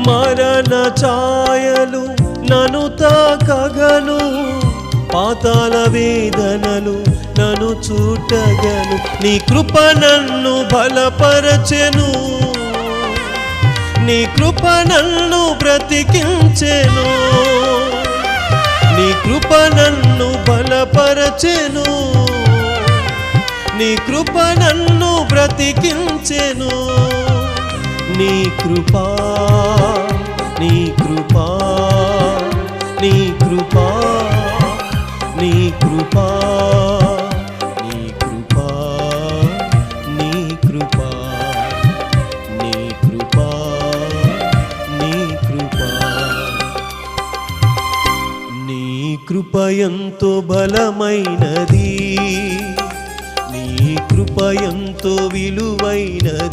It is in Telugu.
మరణ ఛాయలు నన్ను తాకగను, పాతాళ వేదనలు నన్ను చూటగను. నీ కృప నన్ను బలపరచెను, నీ కృప నన్ను బ్రతికించెను, నీ కృప నన్ను బలపరచెను, నీ కృప నన్ను బ్రతికించెను. నీ కృపా, నీ కృపా, నీ కృపా, నీ కృపా, నీ కృపా, నీ కృపా, నీ కృపా, నీ కృపా. నీ కృప ఎంతో బలమైనది, నీ కృప ఎంతో విలువైనది.